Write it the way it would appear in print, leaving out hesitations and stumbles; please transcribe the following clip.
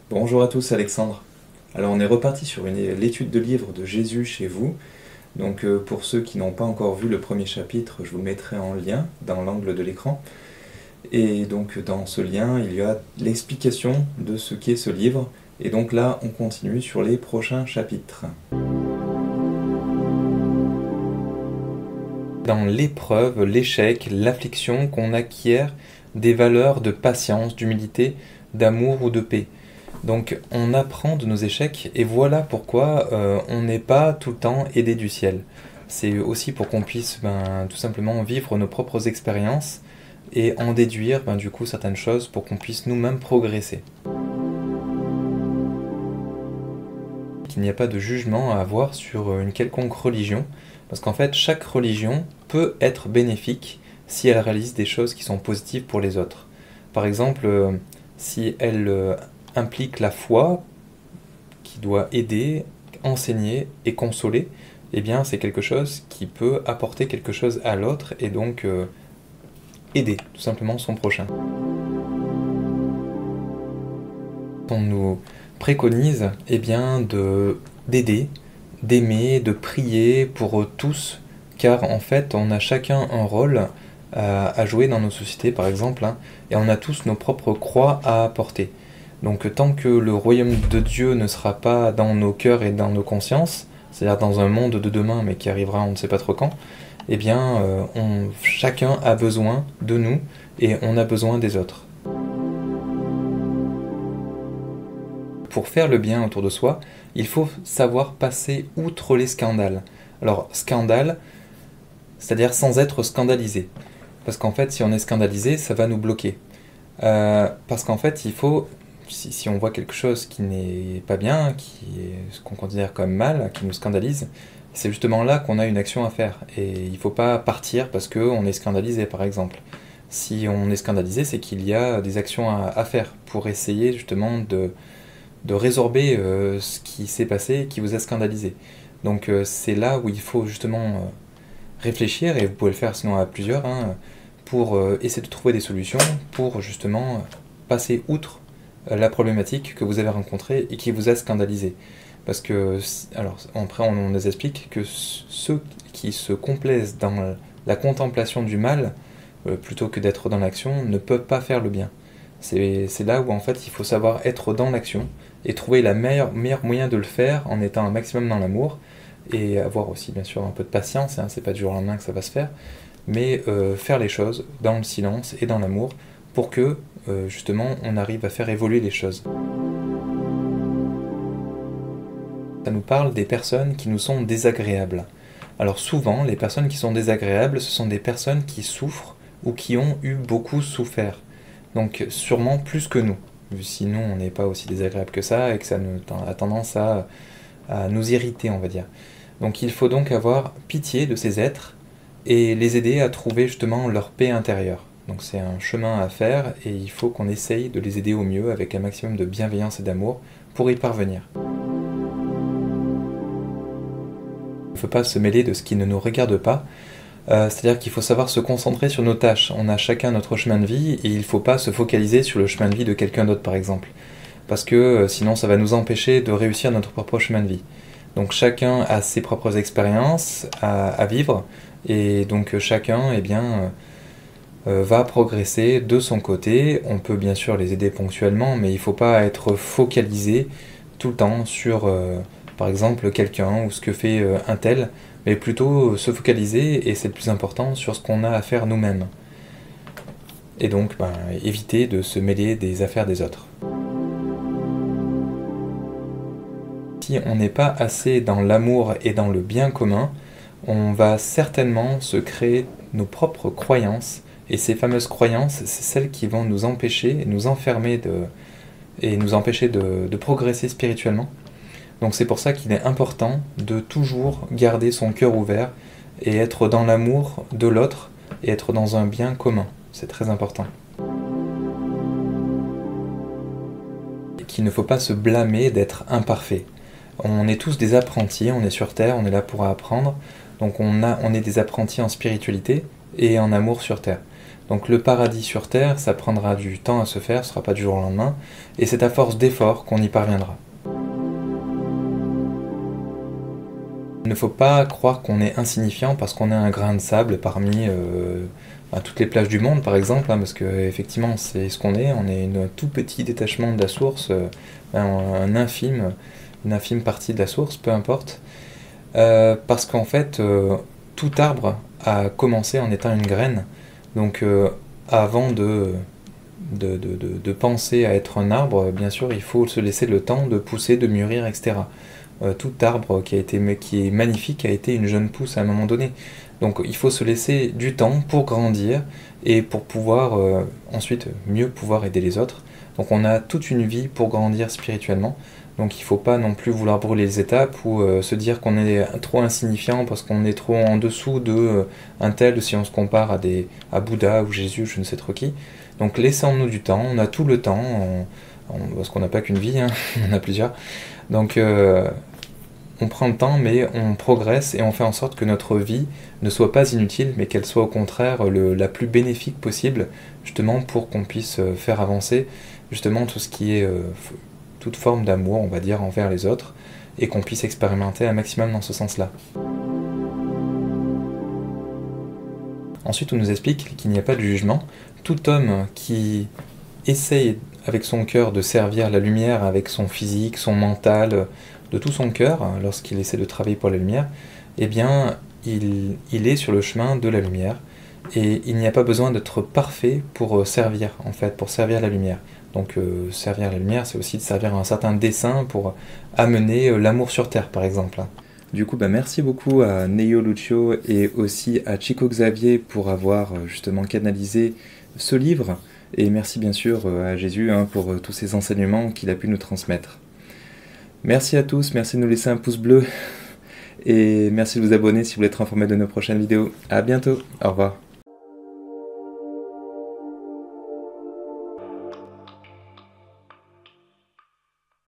Bonjour à tous, Alexandre. Alors on est reparti sur l'étude de livre de Jésus chez vous. Donc pour ceux qui n'ont pas encore vu le premier chapitre, je vous le mettrai en lien dans l'angle de l'écran. Et donc dans ce lien, il y a l'explication de ce qu'est ce livre. Et donc là, on continue sur les prochains chapitres. Dans l'épreuve, l'échec, l'affliction qu'on acquiert des valeurs de patience, d'humilité, d'amour ou de paix. Donc on apprend de nos échecs et voilà pourquoi on n'est pas tout le temps aidé du ciel. C'est aussi pour qu'on puisse tout simplement vivre nos propres expériences et en déduire du coup certaines choses pour qu'on puisse nous-mêmes progresser. Il n'y a pas de jugement à avoir sur une quelconque religion, parce qu'en fait chaque religion peut être bénéfique si elle réalise des choses qui sont positives pour les autres. Par exemple, si elle implique la foi qui doit aider, enseigner et consoler, eh bien c'est quelque chose qui peut apporter quelque chose à l'autre et donc aider tout simplement son prochain. On nous préconise d'aider, d'aimer, de prier pour tous, car en fait on a chacun un rôle à jouer dans nos sociétés par exemple, et on a tous nos propres croix à apporter. Donc tant que le royaume de Dieu ne sera pas dans nos cœurs et dans nos consciences, c'est-à-dire dans un monde de demain mais qui arrivera on ne sait pas trop quand, eh bien chacun a besoin de nous et on a besoin des autres. Pour faire le bien autour de soi, il faut savoir passer outre les scandales. Alors scandale, c'est-à-dire sans être scandalisé. Parce qu'en fait si on est scandalisé, ça va nous bloquer. Parce qu'en fait il faut... Si on voit quelque chose qui n'est pas bien, qui est ce qu'on considère comme mal, qui nous scandalise, c'est justement là qu'on a une action à faire. Et il ne faut pas partir parce qu'on est scandalisé, par exemple. Si on est scandalisé, c'est qu'il y a des actions à faire pour essayer justement de résorber ce qui s'est passé et qui vous a scandalisé. Donc c'est là où il faut justement réfléchir, et vous pouvez le faire sinon à plusieurs, pour essayer de trouver des solutions pour justement passer outre la problématique que vous avez rencontrée et qui vous a scandalisé. Parce que, alors après on nous explique que ceux qui se complaisent dans la contemplation du mal, plutôt que d'être dans l'action, ne peuvent pas faire le bien. C'est là où en fait il faut savoir être dans l'action et trouver le meilleur moyen de le faire en étant un maximum dans l'amour et avoir aussi bien sûr un peu de patience, c'est pas du jour au lendemain que ça va se faire, mais faire les choses dans le silence et dans l'amour pour que justement on arrive à faire évoluer les choses. Ça nous parle des personnes qui nous sont désagréables. Alors souvent, les personnes qui sont désagréables, ce sont des personnes qui souffrent ou qui ont eu beaucoup souffert. Donc sûrement plus que nous. Sinon, on n'est pas aussi désagréable que ça et que ça a tendance à nous irriter, on va dire. Donc il faut donc avoir pitié de ces êtres et les aider à trouver justement leur paix intérieure. Donc c'est un chemin à faire et il faut qu'on essaye de les aider au mieux avec un maximum de bienveillance et d'amour pour y parvenir. Il ne faut pas se mêler de ce qui ne nous regarde pas, c'est-à-dire qu'il faut savoir se concentrer sur nos tâches. On a chacun notre chemin de vie et il ne faut pas se focaliser sur le chemin de vie de quelqu'un d'autre par exemple. Parce que sinon ça va nous empêcher de réussir notre propre chemin de vie. Donc chacun a ses propres expériences à vivre et donc chacun va progresser de son côté. On peut bien sûr les aider ponctuellement, mais il ne faut pas être focalisé tout le temps sur, par exemple, quelqu'un ou ce que fait un tel, mais plutôt se focaliser, et c'est le plus important, sur ce qu'on a à faire nous-mêmes. Et donc, éviter de se mêler des affaires des autres. Si on n'est pas assez dans l'amour et dans le bien commun, on va certainement se créer nos propres croyances. Et ces fameuses croyances, c'est celles qui vont nous empêcher, nous enfermer et nous empêcher de progresser spirituellement. Donc c'est pour ça qu'il est important de toujours garder son cœur ouvert et être dans l'amour de l'autre et être dans un bien commun. C'est très important. Et qu'il ne faut pas se blâmer d'être imparfait. On est tous des apprentis, on est sur Terre, on est là pour apprendre. Donc on est des apprentis en spiritualité et en amour sur Terre. Donc le paradis sur terre, ça prendra du temps à se faire, ce sera pas du jour au lendemain, et c'est à force d'efforts qu'on y parviendra. Il ne faut pas croire qu'on est insignifiant parce qu'on est un grain de sable parmi à toutes les plages du monde, par exemple, parce que effectivement c'est ce qu'on est. On est un tout petit détachement de la source, une infime partie de la source, peu importe. Parce qu'en fait, tout arbre a commencé en étant une graine. Donc avant de penser à être un arbre, bien sûr, il faut se laisser le temps de pousser, de mûrir, etc. Tout arbre qui est magnifique a été une jeune pousse à un moment donné. Donc il faut se laisser du temps pour grandir et pour pouvoir ensuite mieux pouvoir aider les autres. Donc on a toute une vie pour grandir spirituellement. Donc il ne faut pas non plus vouloir brûler les étapes ou se dire qu'on est trop insignifiant parce qu'on est trop en dessous de un tel si on se compare à Bouddha ou Jésus, je ne sais trop qui. Donc laissons-nous du temps, on a tout le temps, parce qu'on n'a pas qu'une vie, hein, on en a plusieurs. Donc on prend le temps, mais on progresse et on fait en sorte que notre vie ne soit pas inutile, mais qu'elle soit au contraire la plus bénéfique possible, justement pour qu'on puisse faire avancer justement tout ce qui est toute forme d'amour, on va dire, envers les autres, et qu'on puisse expérimenter un maximum dans ce sens-là. Ensuite, on nous explique qu'il n'y a pas de jugement. Tout homme qui essaye avec son cœur de servir la lumière avec son physique, son mental, de tout son cœur, lorsqu'il essaie de travailler pour la lumière, eh bien, il est sur le chemin de la lumière, et il n'y a pas besoin d'être parfait pour servir, en fait, pour servir la lumière. Donc servir la lumière, c'est aussi de servir un certain dessein pour amener l'amour sur Terre, par exemple. Du coup, merci beaucoup à Neyo Lucio et aussi à Chico Xavier pour avoir justement canalisé ce livre. Et merci bien sûr à Jésus pour tous ces enseignements qu'il a pu nous transmettre. Merci à tous, merci de nous laisser un pouce bleu. Et merci de vous abonner si vous voulez être informé de nos prochaines vidéos. À bientôt, au revoir.